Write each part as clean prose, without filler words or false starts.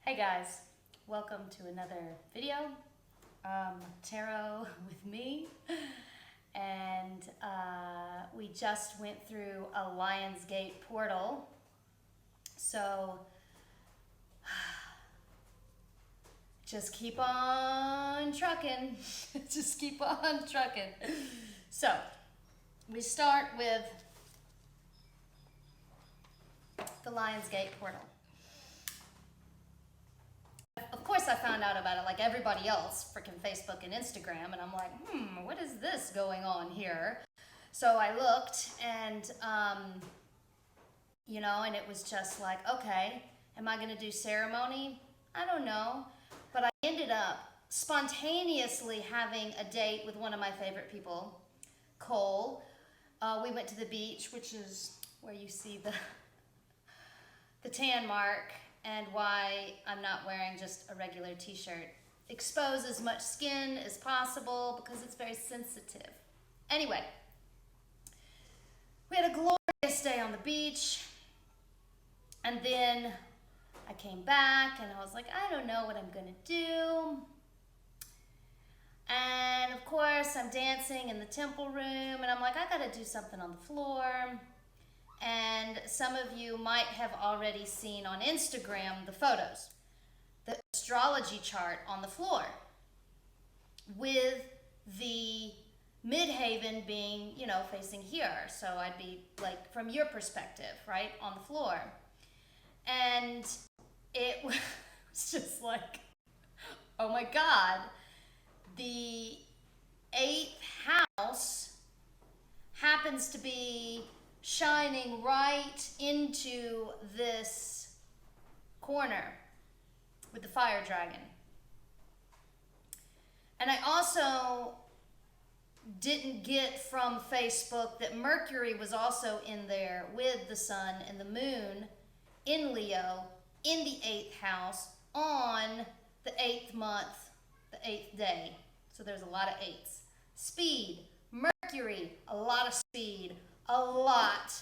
Hey guys, welcome to another video, tarot with me, and we just went through a Lionsgate portal, so just keep on trucking, just keep on trucking. So, we start with the Lionsgate portal. Of course I found out about it like everybody else, freaking Facebook and Instagram, and I'm like, what is this going on here? So I looked and, and it was just like, okay, am I gonna do ceremony? I don't know. But I ended up spontaneously having a date with one of my favorite people, Cole. We went to the beach, which is where you see the tan mark, and why I'm not wearing just a regular t-shirt. Expose as much skin as possible because it's very sensitive. Anyway, we had a glorious day on the beach, and then I came back and I was like, I don't know what I'm gonna do. And of course I'm dancing in the temple room and I'm like, I gotta do something on the floor. And some of you might have already seen on Instagram the photos, the astrology chart on the floor, with the midhaven being, facing here. So I'd be like, from your perspective, right, on the floor. And it was just like, oh my God, the 8th house happens to be shining right into this corner with the fire dragon. And I also didn't get from Facebook that Mercury was also in there with the sun and the moon in Leo in the 8th house on the 8th month, the 8th day. So there's a lot of 8s. Speed, Mercury, a lot of speed, a lot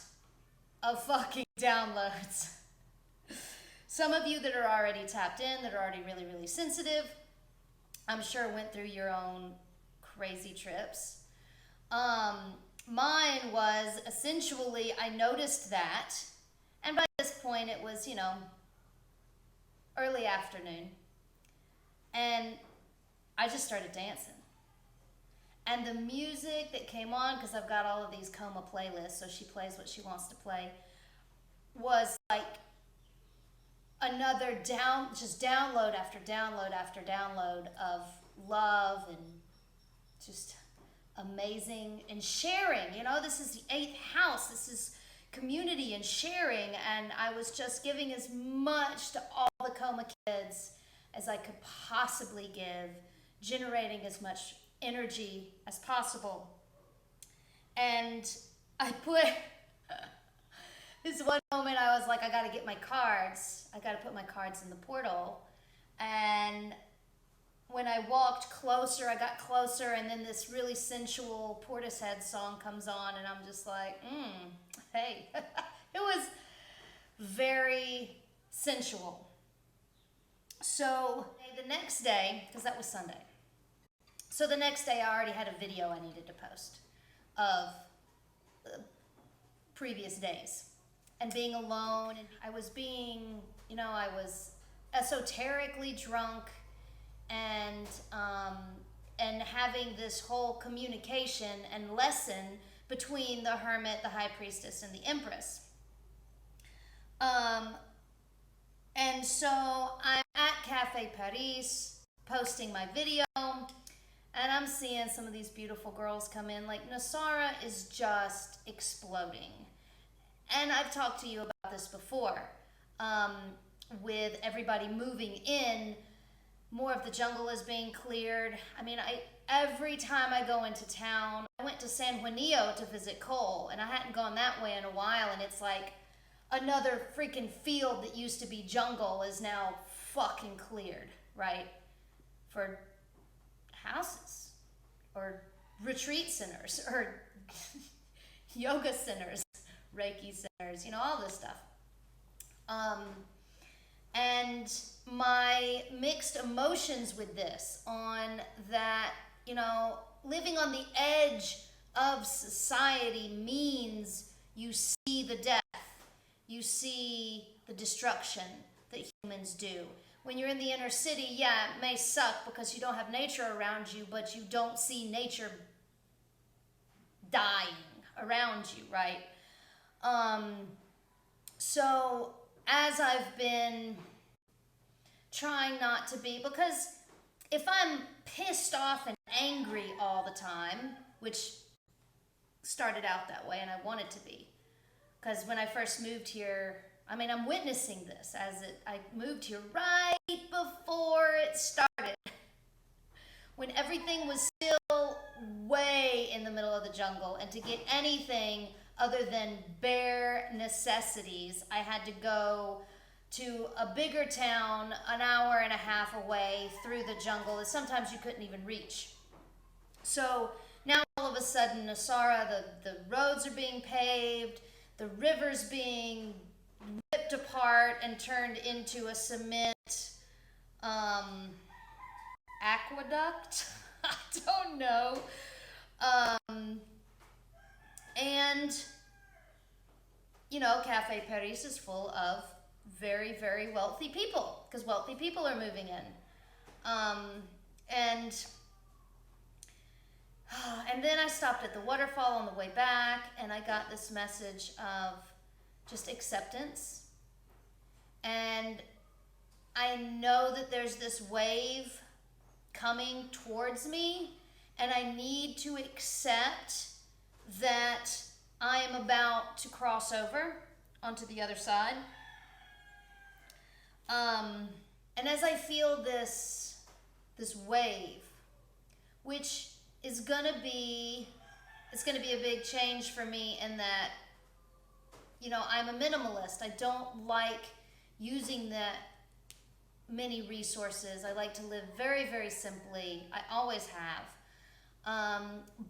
of fucking downloads. Some of you that are already tapped in, that are already really, really sensitive, I'm sure went through your own crazy trips. Mine was essentially, I noticed that, and by this point it was, early afternoon, and I just started dancing. And the music that came on, because I've got all of these coma playlists, so she plays what she wants to play, was like another download after download after download of love and just amazing and sharing. This is the 8th house. This is community and sharing. And I was just giving as much to all the coma kids as I could possibly give, generating as much energy as possible. And I put this one moment, I was like, I gotta get my cards. I gotta put my cards in the portal. And when I walked closer, I got closer, and then this really sensual Portishead song comes on, and I'm just like, hey. It was very sensual. So the next day, because that was Sunday, so the next day I already had a video I needed to post of previous days and being alone. And I was being, I was esoterically drunk and having this whole communication and lesson between the hermit, the high priestess, and the empress. And so I'm at Cafe Paris posting my video, and I'm seeing some of these beautiful girls come in. Like, Nasara is just exploding. And I've talked to you about this before. With everybody moving in, more of the jungle is being cleared. I mean, every time I go into town, I went to San Juanillo to visit Cole, and I hadn't gone that way in a while, and it's like another freaking field that used to be jungle is now fucking cleared, right? For houses or retreat centers or yoga centers, Reiki centers, all this stuff. And my mixed emotions with this, on that, living on the edge of society means you see the death, you see the destruction that humans do. When you're in the inner city, yeah, it may suck because you don't have nature around you, but you don't see nature dying around you, right? So as I've been trying not to be, because if I'm pissed off and angry all the time, which started out that way and I wanted to be, because when I first moved here, I'm witnessing this I moved here right before it started, when everything was still way in the middle of the jungle, and to get anything other than bare necessities, I had to go to a bigger town an hour and a half away through the jungle that sometimes you couldn't even reach. So now all of a sudden, Nasara, the roads are being paved, the river's being ripped apart and turned into a cement aqueduct. I don't know. And, Cafe Paris is full of very, very wealthy people, because wealthy people are moving in. And then I stopped at the waterfall on the way back, and I got this message of just acceptance. And I know that there's this wave coming towards me, and I need to accept that I am about to cross over onto the other side. And as I feel this wave, which is gonna be a big change for me, in that, I'm a minimalist. I don't like using that many resources. I like to live very, very simply. I always have.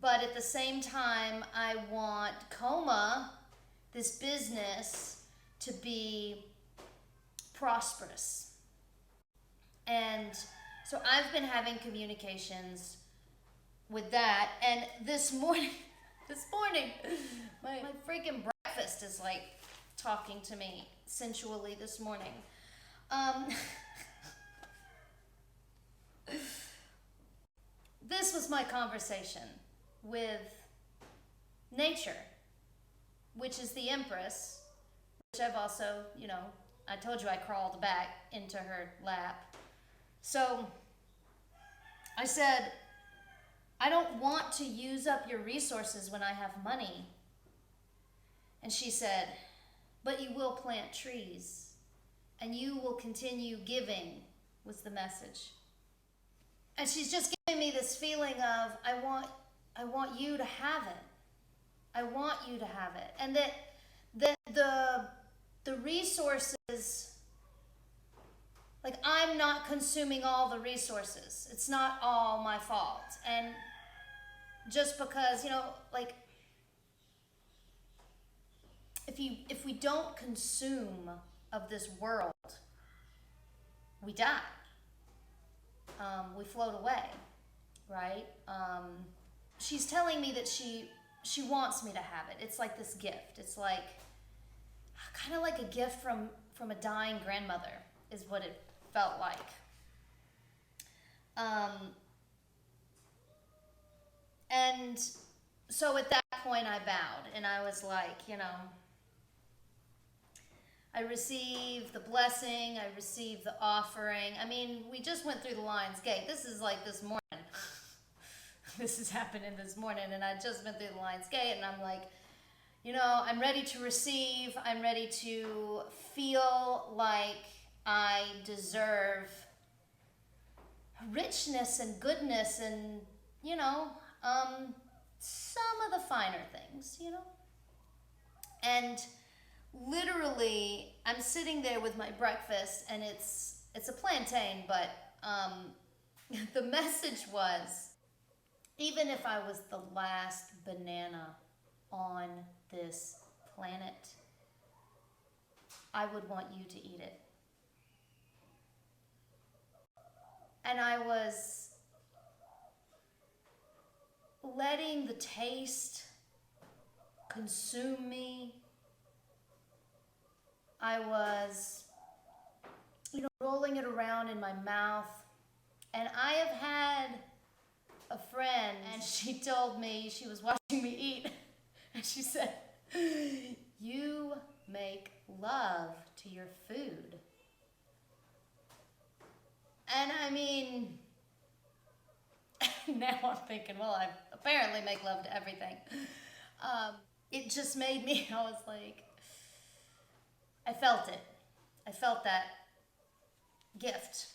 But at the same time, I want Coma, this business, to be prosperous. And so I've been having communications with that. And this morning, my freaking breakfast is like talking to me sensually this morning. This was my conversation with nature, which is the Empress, which I've also, I told you I crawled back into her lap. So I said, I don't want to use up your resources when I have money. And she said, but you will plant trees, and you will continue giving, was the message. And she's just giving me this feeling of, I want you to have it. I want you to have it. And that the resources, like, I'm not consuming all the resources. It's not all my fault. And just because, if we don't consume of this world, we die. We float away, right? She's telling me that she wants me to have it. It's like this gift. It's like kind of like a gift from a dying grandmother, is what it felt like. And so at that point I bowed, and I was like, I received the blessing, I received the offering. We just went through the Lion's Gate. This is like this morning. This is happening this morning, and I just went through the Lion's Gate, and I'm like, I'm ready to receive. I'm ready to feel like I deserve richness and goodness and, some of the finer things, And literally, I'm sitting there with my breakfast, and it's a plantain, but the message was, even if I was the last banana on this planet, I would want you to eat it. And I was letting the taste consume me. I was, rolling it around in my mouth. And I have had a friend, and she told me, she was watching me eat, and she said, "You make love to your food." And I mean, now I'm thinking, well, I apparently make love to everything. It just made me, I was like, I felt it. I felt that gift.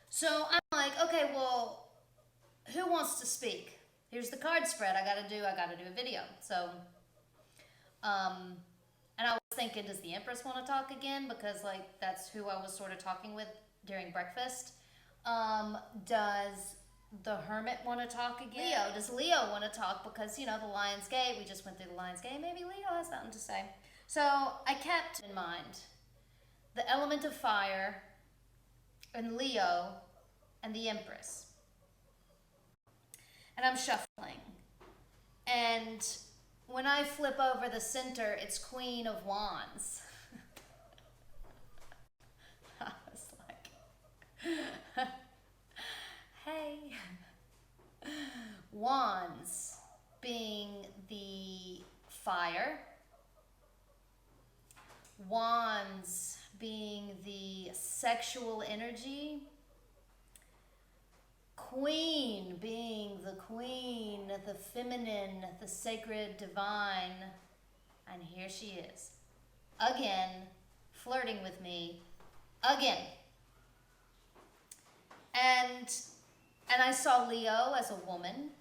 So I'm like, okay, well, who wants to speak? Here's the card spread. I gotta do a video. So, and I was thinking, does the Empress want to talk again? Because like that's who I was sort of talking with during breakfast. Does the Hermit want to talk again? Does Leo want to talk? Because the Lion's Gate. We just went through the Lion's Gate. Maybe Leo has something to say. So I kept in mind the element of fire and Leo and the Empress. And I'm shuffling. And when I flip over the center, it's Queen of Wands. I was like, hey. Wands being the fire. Wands being the sexual energy. Queen being the queen, the feminine, the sacred, divine. And here she is. Again, flirting with me. Again. And I saw Leo as a woman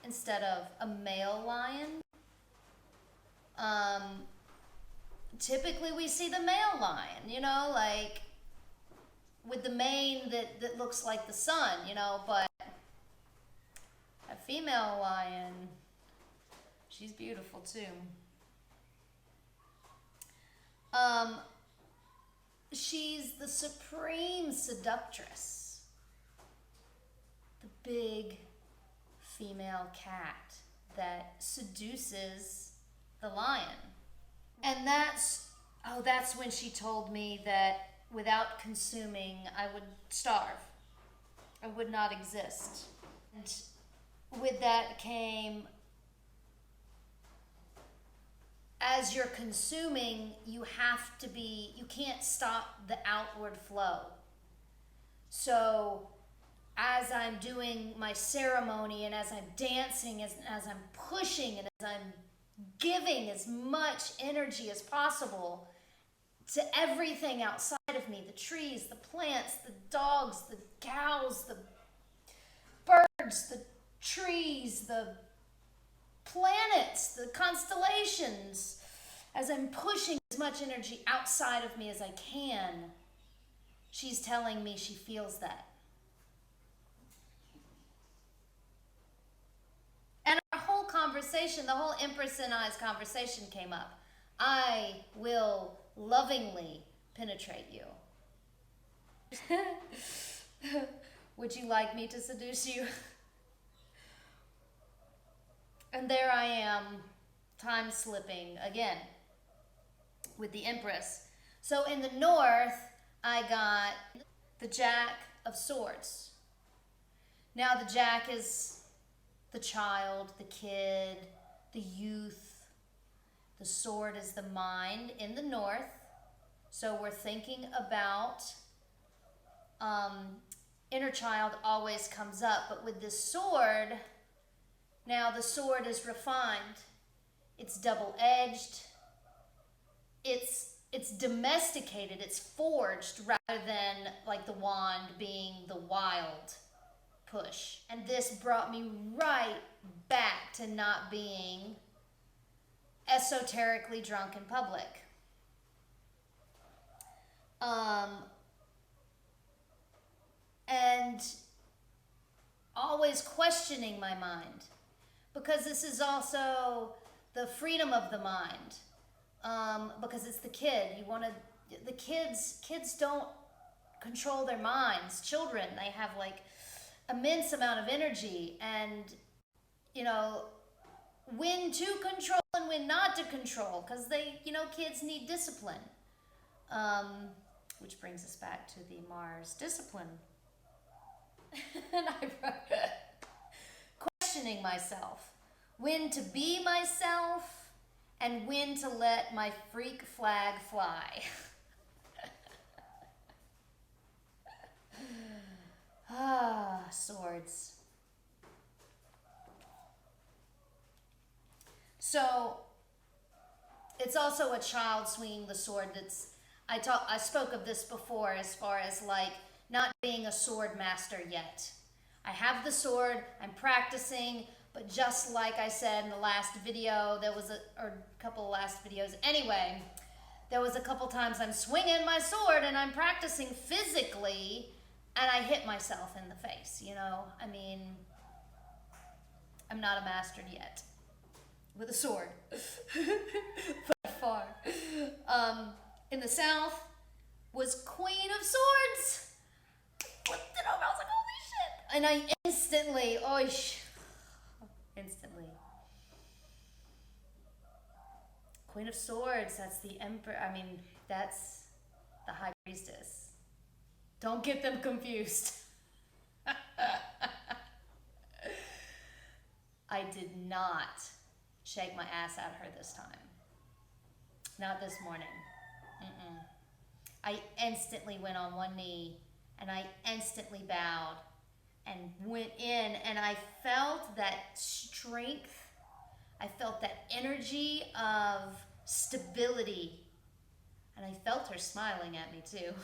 instead of a male lion. Typically we see the male lion, like with the mane that looks like the sun, but a female lion, she's beautiful too. She's the supreme seductress, the big female cat that seduces the lion. And that's when she told me that without consuming, I would starve. I would not exist. And with that came, as you're consuming, you can't stop the outward flow. So as I'm doing my ceremony and as I'm dancing, as I'm pushing and as I'm giving as much energy as possible to everything outside of me, the trees, the plants, the dogs, the cows, the birds, the trees, the planets, the constellations, as I'm pushing as much energy outside of me as I can, she's telling me she feels that. And our whole conversation, the whole Empress and I's conversation came up. I will lovingly penetrate you. Would you like me to seduce you? And there I am, time slipping again with the Empress. So in the north, I got the Jack of Swords. Now the Jack is the child, the kid, the youth. The sword is the mind in the north. So we're thinking about inner child always comes up. But with this sword, now the sword is refined. It's double-edged. It's domesticated. It's forged rather than like the wand being the wild push. And this brought me right back to not being esoterically drunk in public. And always questioning my mind, because this is also the freedom of the mind, because it's the kid. The kids don't control their minds. Children, they have like immense amount of energy, and you know, when to control and when not to control, because they, you know, kids need discipline. Which brings us back to the Mars discipline. And I questioning myself, when to be myself and when to let my freak flag fly. Ah, swords. So it's also a child swinging the sword. That's I spoke of this before, as far as like not being a sword master yet. I have the sword, I'm practicing, but just like I said in the last video, or a couple of last videos, anyway, there was a couple times I'm swinging my sword and I'm practicing physically, and I hit myself in the face, you know? I mean, I'm not a master yet with a sword. By far. In the South was Queen of Swords. Flipped it over, I was like, holy shit. And I instantly, instantly. Queen of Swords, that's the Emperor, I mean, that's the High Priestess. Don't get them confused. I did not shake my ass at her this time. Not this morning. Mm-mm. I instantly went on one knee and I instantly bowed and went in, and I felt that strength. I felt that energy of stability, and I felt her smiling at me too.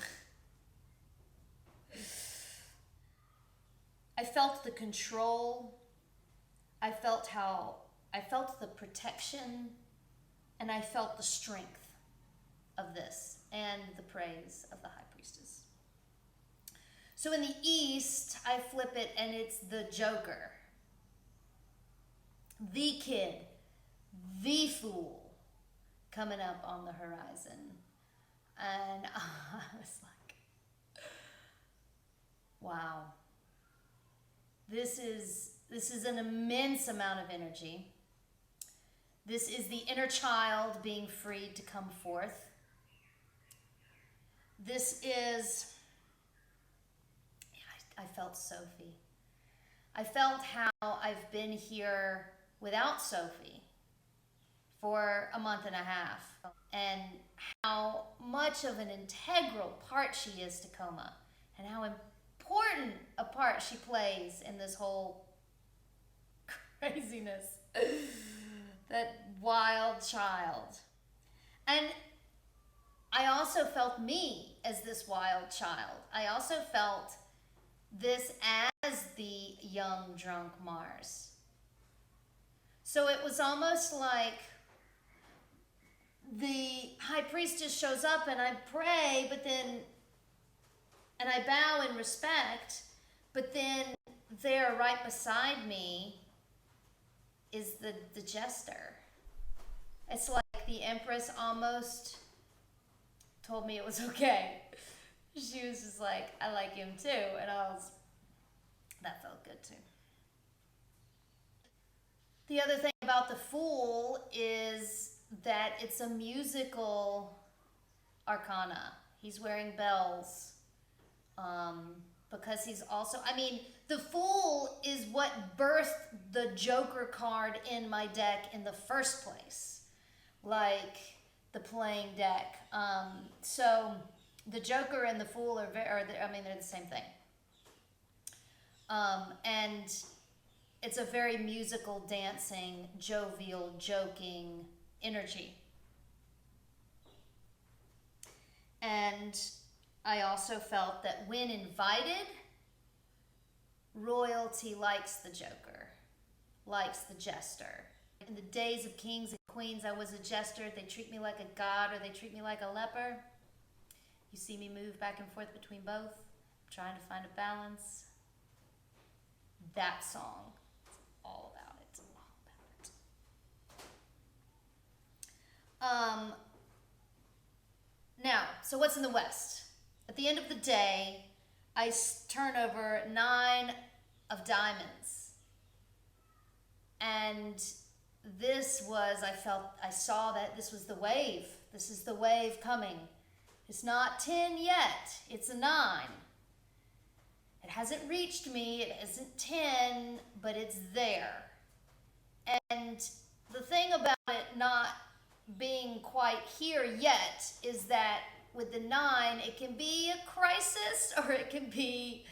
I felt the control. I felt the protection, and I felt the strength of this and the praise of the High Priestess. So in the East, I flip it and it's the Joker, the kid, the fool coming up on the horizon. And I was like, wow. This is an immense amount of energy. This is the inner child being freed to come forth. This is, I felt Sophie. I felt how I've been here without Sophie for a month and a half, and how much of an integral part she is to Coma, and how important a part she plays in this whole craziness. That wild child. And I also felt me as this wild child. I also felt this as the young drunk Mars. So it was almost like the High Priestess shows up and I pray, and I bow in respect, but then there right beside me is the jester. It's like the Empress almost told me it was okay. She was just like, I like him too. And that felt good too. The other thing about the Fool is that it's a musical arcana. He's wearing bells. Because he's also, I mean, the Fool is what birthed the Joker card in my deck in the first place. Like the playing deck. So the Joker and the Fool they're the same thing. And it's a very musical, dancing, jovial, joking energy. And I also felt that when invited, royalty likes the Joker, likes the jester. In the days of kings and queens, I was a jester. They treat me like a god, or they treat me like a leper. You see me move back and forth between both, trying to find a balance. That song is all about it. Now, so what's in the West? at the end of the day, I turn over 9 of diamonds. And this was, I saw that this was the wave. This is the wave coming. It's not 10 yet, it's a 9. It hasn't reached me, it isn't 10, but it's there. And the thing about it not being quite here yet is that with the 9, it can be a crisis or it can be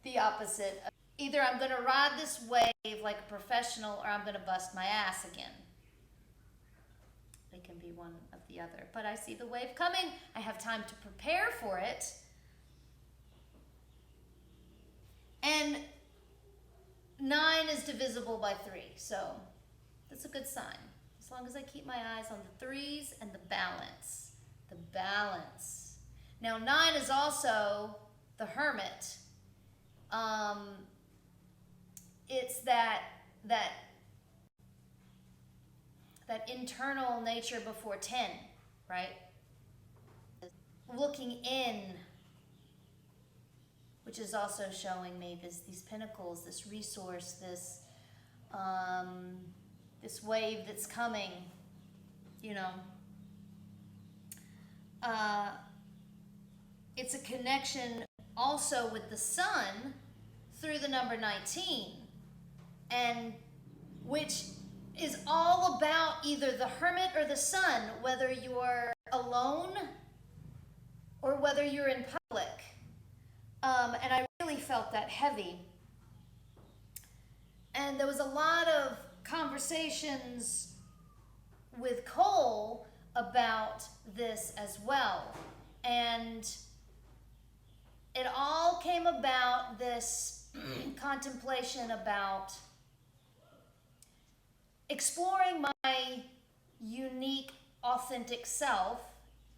the opposite. Either I'm going to ride this wave like a professional or I'm going to bust my ass again. It can be one of the other. But I see the wave coming. I have time to prepare for it. And 9 is divisible by 3. So that's a good sign. As long as I keep my eyes on the 3s and the balance. The balance. Now 9 is also the hermit. It's that internal nature before 10, right? Looking in, which is also showing me these pinnacles, this resource, this wave that's coming, you know. It's a connection also with the sun through the number 19, and which is all about either the hermit or the sun, whether you're alone or whether you're in public. And I really felt that heavy. And there was a lot of conversations with Cole about this as well. And it all came about this contemplation about exploring my unique, authentic self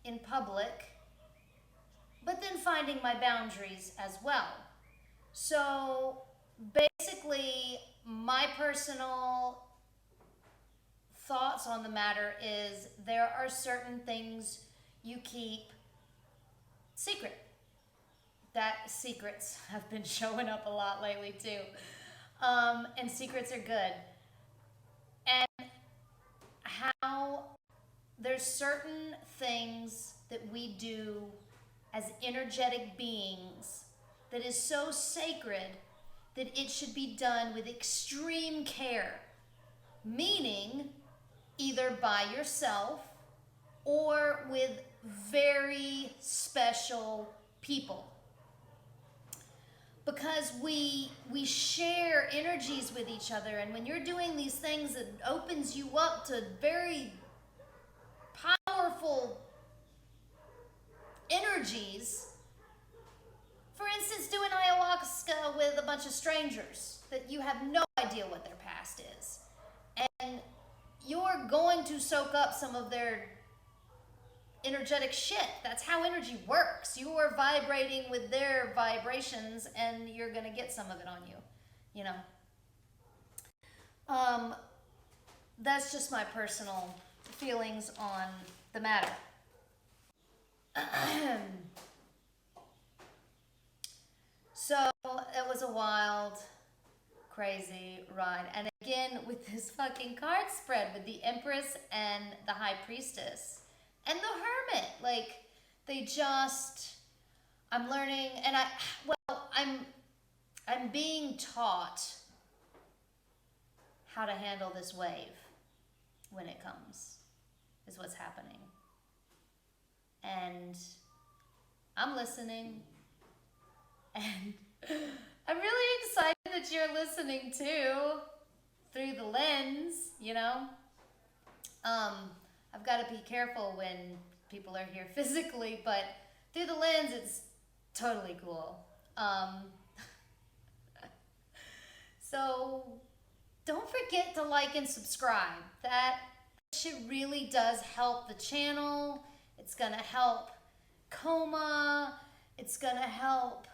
in public, but then finding my boundaries as well. So basically, my personal thoughts on the matter is there are certain things you keep secret. That secrets have been showing up a lot lately too. And secrets are good. And how there's certain things that we do as energetic beings that is so sacred that it should be done with extreme care. Meaning, either by yourself or with very special people. Because we share energies with each other, and when you're doing these things, it opens you up to very powerful energies. For instance, doing ayahuasca with a bunch of strangers that you have no idea what their past is. And you're going to soak up some of their energetic shit. That's how energy works. You are vibrating with their vibrations and you're going to get some of it on you, you know. That's just my personal feelings on the matter. So it was a wild, crazy ride. And again, with this fucking card spread with the Empress and the High Priestess and the Hermit. Like, they just, I'm learning, and I'm being taught how to handle this wave when it comes, is what's happening. And I'm listening. And I'm really excited that you're listening too, through the lens, you know. I've got to be careful when people are here physically, but through the lens, it's totally cool. So don't forget to like and subscribe. That shit really does help the channel. It's gonna help coma. It's gonna help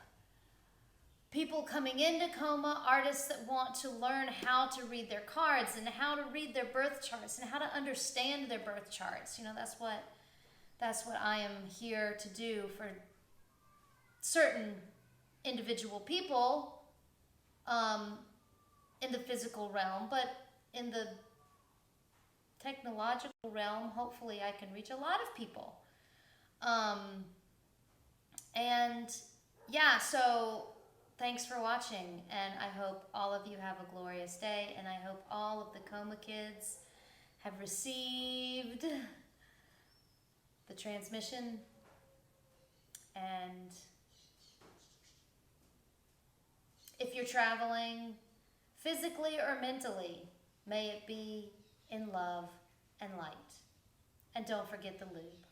people coming into coma, artists that want to learn how to read their cards and how to read their birth charts and how to understand their birth charts. You know, that's what I am here to do certain individual people in the physical realm, but in the technological realm, hopefully I can reach a lot of people. And yeah, so thanks for watching, and I hope all of you have a glorious day, and I hope all of the coma kids have received the transmission, and if you're traveling physically or mentally, may it be in love and light. And don't forget the lube.